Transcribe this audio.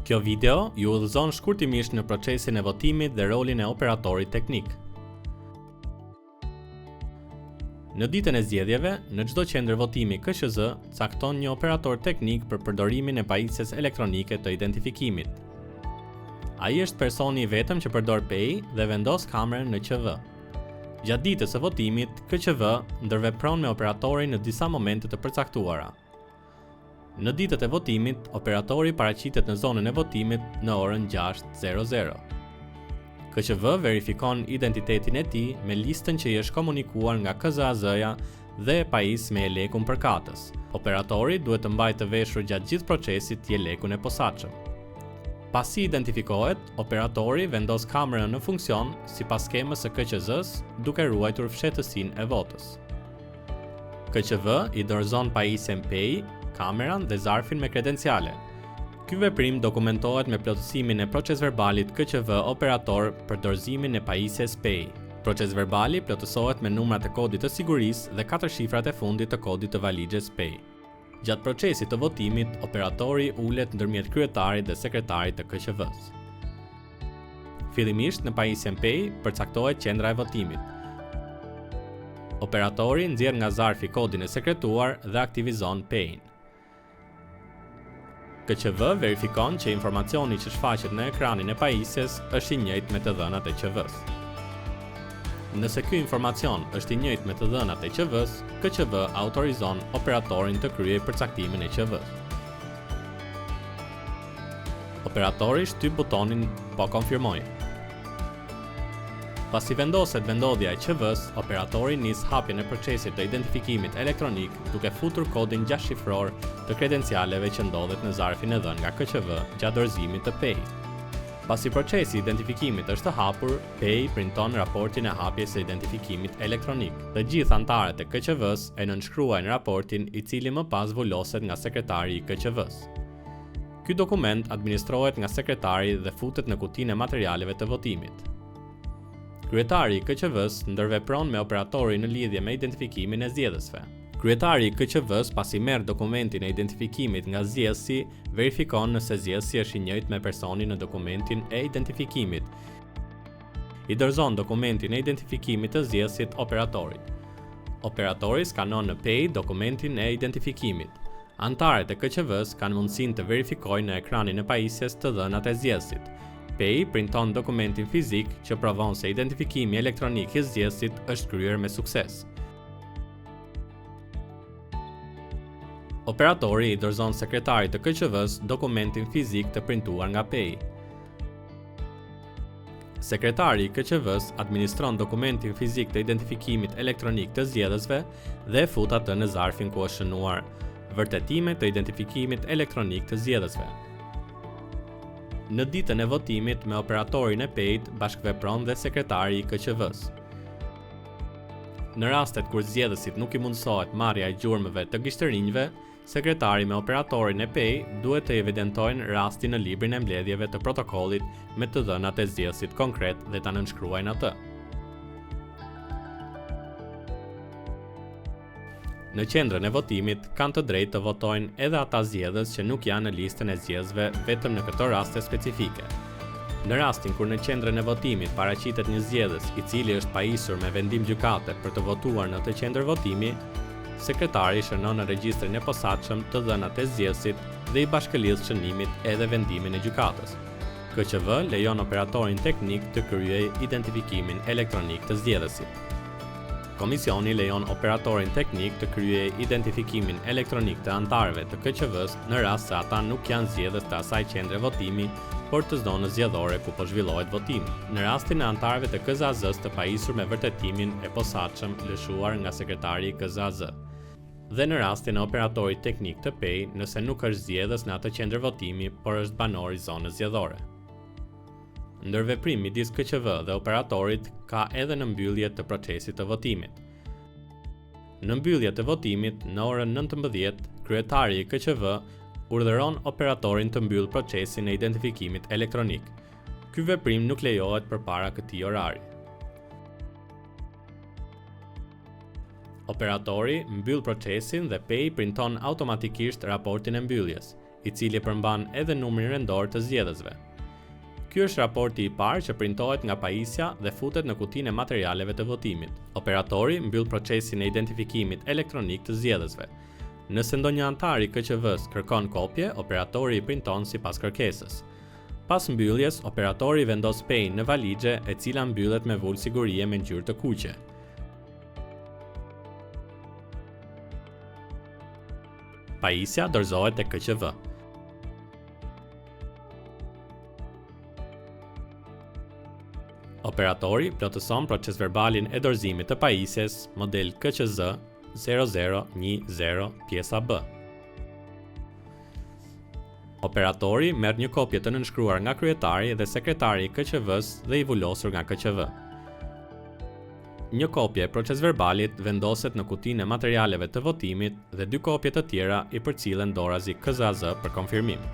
Kjo video ju udhëzon shkurtimisht në procesin e votimit dhe rolin e operatorit teknik. Në ditën e zgjedhjeve, në çdo qendër votimi KQZ cakton një operator teknik për përdorimin e pajisjes elektronike të identifikimit. Ai është personi i vetëm që përdor PEI dhe vendos kamerën në QV. Gjatë ditës së votimit, KQV ndërvepron me operatorin në disa momente të përcaktuara. Në ditët e votimit, operatori paraqitet në zonën e votimit në orën 6:00. KQV verifikon identitetin e tij me listën që i është komunikuar nga KZAZ-ja dhe pajisë me jelekun përkatës. Operatori duhet të mbajë të veshur gjatë gjithë procesit jelekun e posaçëm. Pasi identifikohet, operatori vendos kamerën në funksion sipas skemës së KQZ-s, duke ruajtur fshehtësinë e votës. KQV i dorëzon pajisjen PEI, kameran dhe zarfin me kredenciale. Ky veprim dokumentohet me plotësimin e procesverbalit KQV operator për dorëzimin e pajisjes PEI. Procesverbali plotësohet me numrat e kodit të sigurisë dhe 4 shifrat e fundit të kodit të valixhes PEI. Gjatë procesit të votimit, operatori ulet ndërmjet kryetarit dhe sekretarit të KQV-s. Fillimisht në pajisjen PEI përcaktohet qendra e votimit. Operatori nxjerr nga zarfi kodin e sekretuar dhe aktivizon PEI-n. KQV verifikon që informacioni që shfaqet në ekranin e pajisjes është i njëjtë me të dhënat e QV-s. Nëse ky informacion është i njëjtë me të dhënat e QV-s, KQV autorizon operatorin të kryejë përcaktimin e QV-s. Operatori shtyp butonin "Po konfirmoj". Pasi vendoset vendodhja e QV-s, operatori nis hapjen e procesit të identifikimit elektronik duke futur kodin 6 shifror të kredencialeve që ndodhet në zarfin e dhënë nga KQV gjatë dorëzimit të PEI. Pasi procesi i identifikimit është hapur, PEI printon raportin e hapjes së identifikimit elektronik. Të gjithë anëtarët e KQV-s e nënshkruajnë raportin, i cili më pas zbuloset nga sekretari i KQV-s. Ky dokument administrohet nga sekretari dhe futet në kutinë e materialeve të votimit. Kryetari i KQV-s ndërvepron me operatorin në lidhje me identifikimin e zgjedhësve. Kryetari i KQV-s pasi merr dokumentin e identifikimit nga zgjedhësi, verifikon nëse zgjedhësi është i njëjtë me personin në dokumentin e identifikimit. I dorëzon dokumentin e identifikimit të zgjedhësit operatorit. Operatori skanon në PEI dokumentin e identifikimit. Anëtarët e KQV-s kanë mundësinë të verifikojnë në ekranin e pajisjes të dhënat e zgjedhësit. PEI printon dokumentin fizik që provon se identifikimi elektronik i zgjedhësit është kryer me sukses. Operatori i dorëzon sekretarit të KQV-s dokumentin fizik të printuar nga PEI. Sekretari i KQV-s administron dokumentin fizik të identifikimit elektronik të zgjedhësve dhe fut atë në zarfin ku është shënuar "Vërtetime të identifikimit elektronik të zgjedhësve". Në ditën e votimit me operatorin e PEI-t bashkëvepron dhe sekretari i KQV-s. Në rastet kur zgjedhësit nuk i mundësohet marrja e gjurmëve të gishtërinjve, sekretari me operatorin e PEI duhet të evidentojnë rastin në librin e mbledhjeve të protokollit me të dhënat e zgjedhësit konkret dhe ta nënshkruajnë atë. Në qendrën e votimit kanë të drejtë të votojnë edhe ata zgjedhës që nuk janë në listën e zgjedhësve vetëm në këto raste specifike. Në rastin kur në qendrën e votimit paraqitet një zgjedhës i cili është pajisur me vendim gjykate për të votuar në atë qendër votimi, sekretari shënon në regjistrin e posaçëm të dhënat e zgjedhësit dhe i bashkëlidh shënimit edhe vendimin e gjykatës. KQV lejon operatorin teknik të kryejë identifikimin elektronik të zgjedhësit. Komisioni lejon operatorin teknik të kryejë identifikimin elektronik të anëtarëve të KQV-s në rast se ata nuk janë zgjedhës të asaj qendre votimi, por të zonës zgjedhore ku po zhvillohet votimi. Në rastin e anëtarëve të KZAZ-s të pajisur me vërtetimin e posaçëm lëshuar nga sekretari i KZAZ. Dhe në rastin e operatorit teknik të PEI nëse nuk është zgjedhës në atë qendër votimi, por është banor i zonës zgjedhore. Ndërveprim midis KQV dhe operatorit ka edhe në mbyllje të procesit të votimit. Në mbyllje të votimit, në orën 19:00, kryetari i KQV urdhëron operatorin të mbyllë procesin e identifikimit elektronik. Ky veprim nuk lejohet përpara këtij orari. Operatori mbyll procesin dhe PEI printon automatikisht raportin e mbylljes, i cili përmban edhe numrin rendor të zgjedhësve. Ky është raporti i parë që printohet nga pajisja dhe futet në kutinë e materialeve të votimit. Operatori mbyll procesin e identifikimit elektronik të zgjedhësve. Nëse ndonjë antar i KQV-s kërkon kopje, operatori i printon sipas kërkesës. Pas mbylljes, operatori vendos pejën në valixhe e cila mbyllet me vulë sigurie me ngjyrë të kuqe. Pajisja dorëzohet tek KQV. Operatori plotëson procesverbalin e dorëzimit të pajisjes model KQZ 0010 pjesa B. Operatori merr një kopje të nënshkruar nga kryetari dhe sekretari i KQV-s dhe i vulosur nga KQV. Një kopje e procesverbalit vendoset në kutinë e materialeve të votimit dhe 2 kopje të tjera i përcillen dorazi KZAZ për konfirmim.